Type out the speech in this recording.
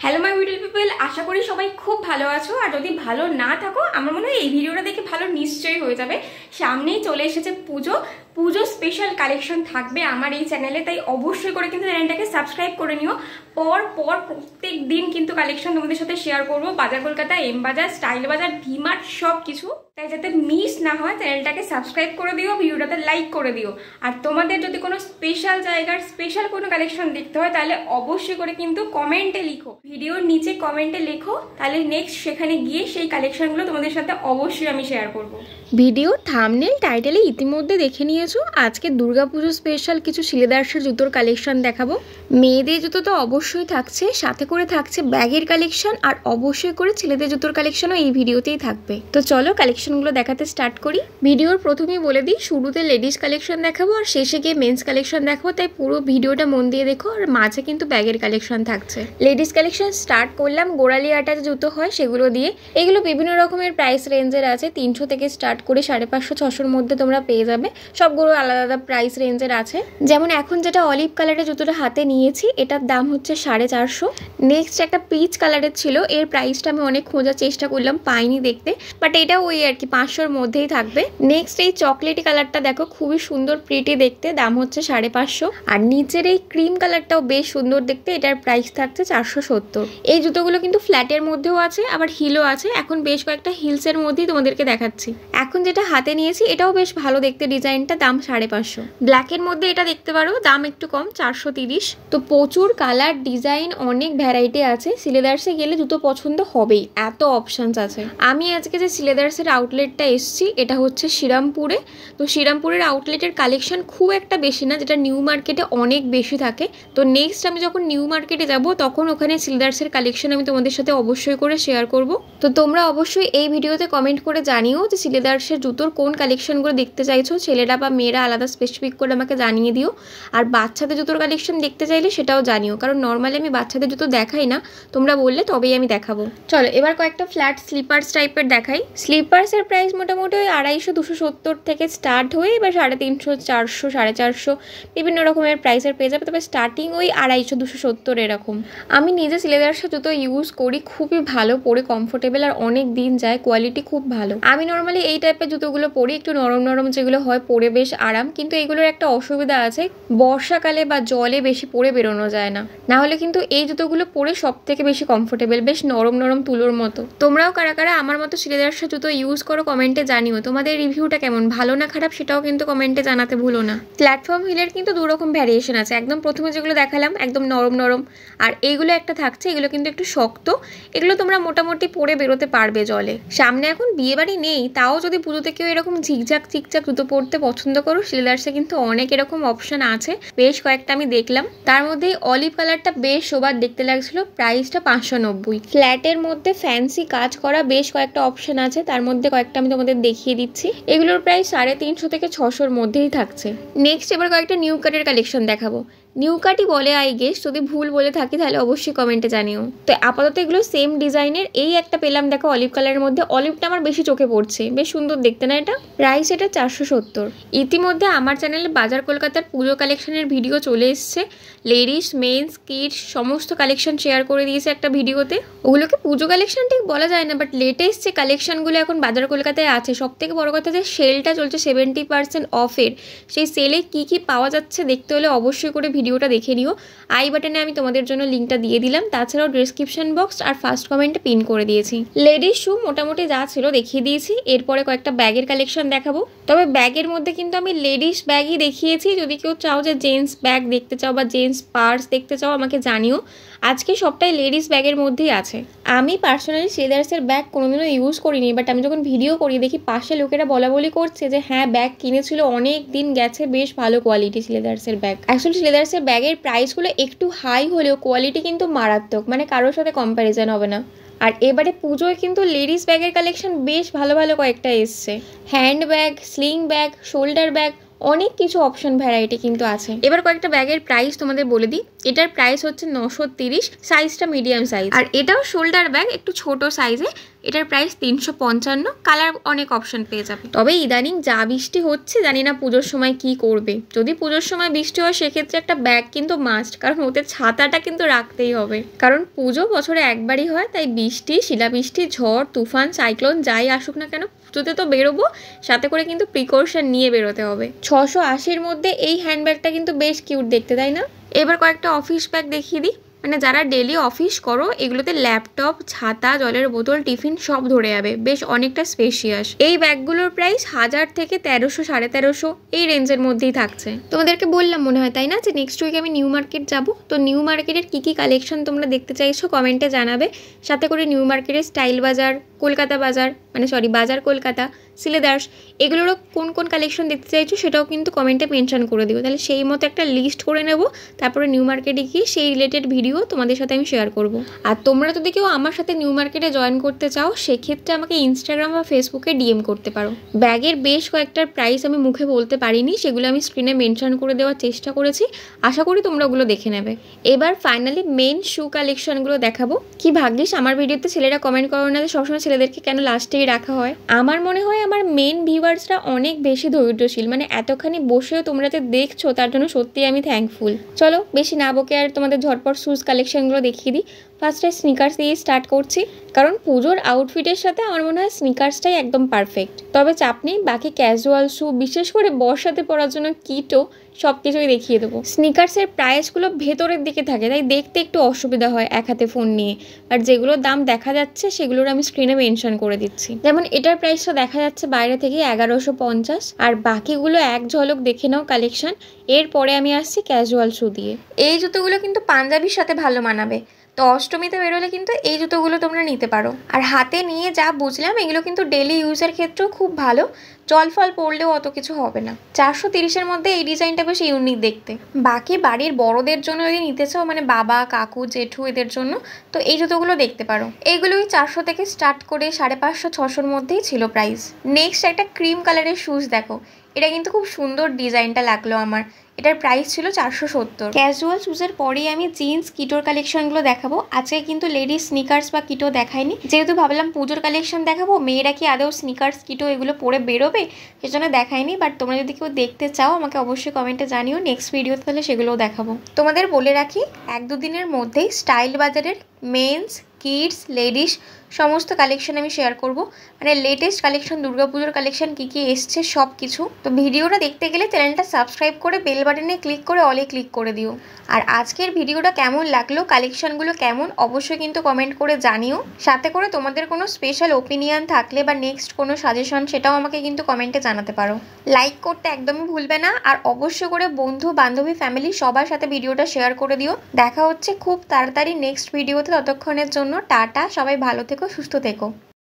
Hello my beautiful people, আশা করি সবাই খুব ভালো আছো। আর যদি ভালো না থাকো, আমার মনে হয় এই ভিডিওটা দেখে ভালো নিশ্চয়ই হয়ে যাবে। সামনেই চলে এসেছে পুজো স্পেশাল কালেকশন থাকবে আমার এই চ্যানেলে, তাই অবশ্যই করে কিন্তু চ্যানেলটাকে সাবস্ক্রাইব করে নিও। পর প্রত্যেক দিন কিন্তু কালেকশন তোমাদের সাথে শেয়ার করবো। বাজার কলকাতা, এম বাজার, স্টাইল বাজার, ভিমার্ট সব কিছু। তাই যাতে মিস না হয় চ্যানেলটাকে সাবস্ক্রাইব করে দিও, ভিডিওটাতে লাইক করে দিও। আর তোমাদের যদি কোনো স্পেশাল জায়গার স্পেশাল কোনো কালেকশন দেখতে হয় তাহলে অবশ্যই করে কিন্তু কমেন্টে লিখো, ভিডিওর নিচে কমেন্টে লেখো, তাহলে নেক্সট সেখানে গিয়ে সেই কালেকশনগুলো তোমাদের সাথে অবশ্যই আমি শেয়ার করবো। ভিডিওর থাম্বনেল টাইটেলে ইতিমধ্যে দেখে নিয়েছো, আজকে দুর্গাপুজো স্পেশাল কিছু শিলেদার্সের জুতোর কালেকশন দেখাবো। মেয়েদের জুতো তো অবশ্যই থাকছে, সাথে করে থাকছে ব্যাগের কালেকশন, আর অবশ্যই করে ছেলেদের জুতোর কালেকশনও এই ভিডিওতেই থাকবে। তো চলো কালেকশনগুলো দেখাতে স্টার্ট করি। ভিডিওর প্রথমেই বলে দিই, শুরুতে লেডিস কালেকশন দেখাবো আর শেষে গিয়ে মেন্স কালেকশন দেখাবো, তাই পুরো ভিডিওটা মন দিয়ে দেখো। আর মাঝে কিন্তু ব্যাগের কালেকশন থাকছে। লেডিস কালেকশন স্টার্ট করলাম গোড়ালি আটা জুতো হয় সেগুলো দিয়ে। এগুলো বিভিন্ন রকমের প্রাইস রেঞ্জের আছে, 300 থেকে স্টার্ট করে 550-600-র মধ্যে তোমরা পেয়ে যাবে। সবগুলো আলাদা আলাদা প্রাইস রেঞ্জের আছে। যেমন এখন যেটা অলিভ কালারের জুতোটা হাতে নিয়েছি, এটার দাম হচ্ছে 450। নেক্সট একটা পিচ কালারের ছিল, এর প্রাইসটা আমি অনেক খোঁজার চেষ্টা করলাম, পাইনি দেখতে, বাট এটা ওই আর কি 500-র মধ্যেই থাকবে। নেক্সট এই চকলেটি কালারটা দেখো, খুবই সুন্দর প্রিটি দেখতে, দাম হচ্ছে 550। আর নিচের এই ক্রিম কালারটাও বেশ সুন্দর দেখতে, এটার প্রাইস থাকছে 470। এই জুতোগুলো কিন্তু ফ্ল্যাটের মধ্যেও আছে, আবার হিলও আছে। এখন বেশ কয়েকটা হিলসের মধ্যেই তোমাদেরকে দেখাচ্ছি। এখন যেটা হাতে নিয়েছি এটাও বেশ ভালো দেখতে, ডিজাইনটা, দাম 550। ব্ল্যাকের মধ্যে এটা দেখতে পারো, দাম একটু কম, 430। তো প্রচুর কালার, ডিজাইন, অনেক ভ্যারাইটি আছে। সিলেদার্সে গেলে জুতো পছন্দ হবেই, এত অপশানস আছে। আমি আজকে যে সিলেদার্সের আউটলেটটা এসছি এটা হচ্ছে শ্রীরামপুরে। তো শ্রীরামপুরের আউটলেটের কালেকশন খুব একটা বেশি না, যেটা নিউ মার্কেটে অনেক বেশি থাকে। তো নেক্সট আমি যখন নিউ মার্কেটে যাব তখন ওখানে সিলেদার্সের কালেকশন আমি তোমাদের সাথে অবশ্যই করে শেয়ার করব। তো তোমরা অবশ্যই এই ভিডিওতে কমেন্ট করে জানিও যে সিলেদার্সের জুতোর কোন কালেকশনগুলো দেখতে চাইছো, ছেলেরা বা মেয়েরা আলাদা স্পেসিফিক করে আমাকে জানিয়ে দিও। আর বাচ্চাদের জুতোর কালেকশন দেখতে চাইলে সেটাও জানিও, কারণ নর্মালি আমি বাচ্চাদের জুতো দেখাই না, তোমরা বললে তবেই আমি দেখাবো। চলো এবার কয়েকটা ফ্ল্যাট স্লিপার্স টাইপের দেখাই। স্লিপার্সের প্রাইস মোটামুটি ওই 250-270 থেকে স্টার্ট হয়ে এবার 350, 400, 450 বিভিন্ন রকমের প্রাইসের পেয়ে যাবে। তবে স্টার্টিং ওই 250-270 এরকম। আমি নিজে সিলেদার্সের জুতো ইউজ করি, খুবই ভালো, পরে কমফোর্টেবল আর অনেক দিন যায়, কোয়ালিটি খুব ভালো। আমি নর্মালি এই টাইপের জুতোগুলো পরি, একটু নরম নরম যেগুলো হয়, পরে বেশ আরাম। কিন্তু এগুলোর একটা অসুবিধা আছে, বর্ষাকালে বা জলে বেশি পরে বেরোনো যায় না, না হলে কিন্তু এই জুতোগুলো পরে সব থেকে বেশি কমফোর্টেবল, বেশ নরম নরম তুলোর মতো। তোমরাও কারা কারা আমার মতো সিলেদার্সের জুতো ইউজ করো কমেন্টে জানিও। তোমাদের রিভিউটা কেমন, ভালো না খারাপ সেটাও কিন্তু কমেন্টে জানাতে ভুলো না। প্ল্যাটফর্ম হিলের কিন্তু 2 রকম ভ্যারিয়েশন আছে। একদম প্রথমে যেগুলো দেখালাম একদম নরম নরম, আর এইগুলো একটা থাকছে, এগুলো কিন্তু একটু শক্ত। এগুলো তোমরা মোটামুটি পরে বেরোতে পারবে জলে। সামনে এখন বিয়ে বাড়ি নেই, তাও যদি পুজোতে কেউ এরকম ঝিকঝাক চিকচাক জুতো পরতে পছন্দ করো, সিলেদার্সে কিন্তু অনেক এরকম অপশন আছে, বেশ কয়েকটা আমি দেখলাম। তার মধ্যে অলিভ কালারটা বেশ সোবার দেখতে লাগছিল, প্রাইসটা 590। ফ্ল্যাটের মধ্যে ফ্যান্সি কাজ করা বেশ কয়েকটা অপশন আছে, তার মধ্যে কয়েকটা আমি তোমাদের দেখিয়ে দিচ্ছি। এগুলোর প্রাইস 350 থেকে 600-র মধ্যেই থাকছে। নেক্সট এবার কয়েকটা নিউ কাটের কালেকশন দেখাবো। নিউ কাটই বলে আই গেস, যদি ভুল বলে থাকি তাহলে অবশ্যই কমেন্টে জানিও। তো আপাতত এগুলো সেম ডিজাইনের। এই একটা পেলাম দেখো অলিভ কালারের মধ্যে, অলিভটা আমার বেশি চোখে পড়ছে, বেশ সুন্দর দেখতে না এটা? প্রাইস এটা 470। ইতিমধ্যে আমার চ্যানেলে বাজার কলকাতার পুজো কালেকশনের ভিডিও চলে এসছে, লেডিস, মেন্স, কিডস সমস্ত কালেকশন শেয়ার করে দিয়েছে একটা ভিডিওতে। ওগুলোকে পুজো কালেকশন ঠিক বলা যায় না, বাট লেটেস্ট যে কালেকশনগুলো এখন বাজার কলকাতায় আছে, সব থেকে বড় কথা যে সেলটা চলছে 70% অফের। সেই সেলে কি কি পাওয়া যাচ্ছে দেখতে হলে অবশ্যই করে ভিডিওটা দেখে নিও। আই বাটনে আমি তোমাদের জন্য লিঙ্কটা দিয়ে দিলাম, তাছাড়াও ডেসক্রিপশন বক্স আর ফার্স্ট কমেন্টে পিন করে দিয়েছি। লেডিস শু মোটামুটি যা ছিল দেখিয়ে দিয়েছি। এরপরে কয়েকটা ব্যাগের কালেকশন দেখাবো, তবে ব্যাগের মধ্যে কিন্তু আমি লেডিস ব্যাগই দেখিয়েছি। যদি কেউ চাও যে জেন্টস ব্যাগ দেখতে চাও বা জেন্টস পার্স দেখতে চাও আমাকে জানিও। আজকে সবটাই লেডিস ব্যাগের মধ্যেই আছে। আমি পার্সোনালি সিলেদার্সের ব্যাগ কোনোদিনও ইউজ করিনি, বাট আমি যখন ভিডিও করি দেখি পাশে লোকেরা বলা করছে যে হ্যাঁ ব্যাগ কিনেছিল, অনেক দিন গেছে, বেশ ভালো কোয়ালিটি সিলেদার্সের ব্যাগ। অ্যাকচুয়ালি সিলেদার্সের ব্যাগের প্রাইসগুলো একটু হাই হলেও কোয়ালিটি কিন্তু মারাত্মক, মানে কারোর সাথে কম্প্যারিজন হবে না। আর এবারে পুজোয় কিন্তু লেডিস ব্যাগের কালেকশন বেশ ভালো ভালো কয়েকটা এসছে। Hand bag, sling bag, shoulder bag, অনেক কিছু অপশন ভ্যারাইটি কিন্তু আছে। এবার কয়েকটা ব্যাগের প্রাইস তোমাদের বলে দিই। এটার প্রাইস হচ্ছে 930, সাইজটা মিডিয়াম সাইজ। আর এটাও শোল্ডার ব্যাগ, একটু ছোট সাইজে, এটার প্রাইস 355, কালার অনেক অপশন পেয়ে যাবে। তবে ইদানিং যা বৃষ্টি হচ্ছে জানি না পুজোর সময় কি করবে। যদি পুজোর সময় বৃষ্টি হয় সেক্ষেত্রে একটা ব্যাগ কিন্তু মাস্ট, কারণ ওতে ছাতাটা কিন্তু রাখতেই হবে, কারণ পুজো বছরে একবারই হয়। তাই বৃষ্টি, শিলাবৃষ্টি, ঝড়, তুফান, সাইক্লোন যাই আসুক না কেন, পুজোতে তো বেরোবো, সাথে করে কিন্তু প্রিকশন নিয়ে বেরোতে হবে। 680-র মধ্যে এই হ্যান্ডব্যাগটা কিন্তু বেশ কিউট দেখতে, তাই না? এবার কয়েকটা অফিস ব্যাগ দেখিয়ে দিই। মানে যারা ডেলি অফিস করো, এগুলোতে ল্যাপটপ, ছাতা, জলের বোতল, টিফিন সব ধরে যাবে, বেশ অনেকটা স্পেশিয়াস। এই ব্যাগগুলোর প্রাইস 1000 থেকে 1300, 1350 এই রেঞ্জের মধ্যেই থাকছে। তোমাদেরকে বললাম মনে হয়, তাই না, যে নেক্সট উইক আমি নিউ মার্কেট যাব। তো নিউ মার্কেটের কী কী কালেকশন তোমরা দেখতে চাইছো কমেন্টে জানাবে। সাথে করে নিউ মার্কেটের স্টাইল বাজার, কলকাতা বাজার, বাজার কলকাতা, সিলেদার্স, এগুলোরও কোন কোন কালেকশন দেখতে চাইছো সেটাও কিন্তু কমেন্টে মেনশন করে দিও। তাহলে সেই মতো একটা লিস্ট করে নেব, তারপরে নিউ মার্কেটে গিয়ে সেই রিলেটেড ভিডিও তোমাদের সাথে আমি শেয়ার করব। আর তোমরা যদি কেউ আমার সাথে নিউ মার্কেটে জয়েন করতে চাও, সেক্ষেত্রে আমাকে ইনস্টাগ্রাম বা ফেসবুকে ডিএম করতে পারো। ব্যাগের বেশ কয়েকটার প্রাইস আমি মুখে বলতে পারিনি, সেগুলো আমি স্ক্রিনে মেনশন করে দেওয়ার চেষ্টা করেছি, আশা করি তোমরা ওগুলো দেখে নেবে। এবার ফাইনালি মেন শু কালেকশনগুলো দেখাবো। কি ভাগ্যিস আমার ভিডিওতে ছেলেরা কমেন্ট করো না যে সবসময় ছেলেদেরকে কেন লাস্টেই রাখা হয়। আমার মনে হয় আমার মেন ভিউয়ার্সরা অনেক বেশি ধৈর্যশীল, এতখানি বসেও তোমরা যে দেখছো তার জন্য সত্যিই আমি থ্যাঙ্কফুল। চলো বেশি না বকে আর তোমাদের ঝটপট শুজ কালেকশনগুলো দেখিয়ে দিই। ফার্স্টে স্নিকার্স দিয়ে স্টার্ট করছি, কারণ পুজোর আউটফিটের সাথে আমার মনে হয় স্নিকার্সটাই একদম পারফেক্ট। তবে চাপ নেই, বাকি ক্যাজুয়াল শু, বিশেষ করে বর্ষাতে পরার জন্য কিটও, সব কিছুই দেখিয়ে দেবো। স্নিকার্সের প্রাইসগুলো ভেতরের দিকে থাকে, তাই দেখতে একটু অসুবিধা হয় এক হাতে ফোন নিয়ে। আর যেগুলোর দাম দেখা যাচ্ছে সেগুলোর আমি স্ক্রিনে মেনশন করে দিচ্ছি। যেমন এটার প্রাইসটা দেখা যাচ্ছে বাইরে থেকে 1150, আর বাকিগুলো এক ঝলক দেখে নাও কালেকশন। এরপরে আমি আসছি ক্যাজুয়াল শু দিয়ে। এই জুতোগুলো কিন্তু পাঞ্জাবির সাথে ভালো মানাবে, তো অষ্টমীতে বেরোলে কিন্তু এই জুতোগুলো তোমরা নিতে পারো। আর হাতে নিয়ে যা বুঝলাম, এগুলো কিন্তু ডেলি ইউজের ক্ষেত্রেও খুব ভালো, জল ফল পড়লেও অত কিছু হবে না। 430-এর মধ্যে এই ডিজাইনটা বেশ ইউনিক দেখতে। বাকি বাড়ির বড়দের জন্য যদি নিতে চাও, বাবা, কাকু, জেঠু, এদের জন্য, তো এই জুতোগুলো দেখতে পারো। এইগুলোই 400 থেকে স্টার্ট করে 550, 600-র মধ্যেই ছিল প্রাইস। নেক্সট একটা ক্রিম কালারের শুজ দেখো, এটা কিন্তু খুব সুন্দর ডিজাইনটা লাগলো আমার। এটার প্রাইস ছিল 470। ক্যাজুয়াল শুজের পরেই আমি জিন্স, কিটোর কালেকশনগুলো দেখাবো। আজকে কিন্তু লেডিস স্নিকার্স বা কিটো দেখাইনি, যেহেতু ভাবলাম পুজোর কালেকশন দেখাবো, মেয়েরা কি আদৌ স্নিকার্স, কিটো এগুলো পরে বেরোবে, সেজন্য দেখাইনি। বাট তোমরা যদি কেউ দেখতে চাও আমাকে অবশ্যই কমেন্টে জানিও, নেক্সট ভিডিওতে তাহলে সেগুলোও দেখাবো। তোমাদের বলে রাখি, 1-2 দিনের মধ্যেই স্টাইল বাজারের মেন্স, কিডস, লেডিস সমস্ত কালেকশন আমি শেয়ার করব। লেটেস্ট কালেকশন, দুর্গাপুজোর কালেকশন কী কী এসছে সব কিছু। তো ভিডিওটা দেখতে গেলে চ্যানেলটা সাবস্ক্রাইব করে বেল বাটনে ক্লিক করে অলে ক্লিক করে দিও। আর আজকের ভিডিওটা কেমন লাগলো, কালেকশনগুলো কেমন, অবশ্যই কিন্তু কমেন্ট করে জানিও। সাথে করে তোমাদের কোনো স্পেশাল ওপিনিয়ন থাকলে বা নেক্সট কোনো সাজেশন, সেটাও আমাকে কিন্তু কমেন্টে জানাতে পারো। লাইক করতে একদমই ভুলবে না, আর অবশ্যই করে বন্ধু, বান্ধবী, ফ্যামিলি সবার সাথে ভিডিওটা শেয়ার করে দিও। দেখা হচ্ছে খুব তাড়াতাড়ি নেক্সট ভিডিওতে, ততক্ষণের জন্য টাটা, সবাই ভালো থেকো, সুস্থ থেকো।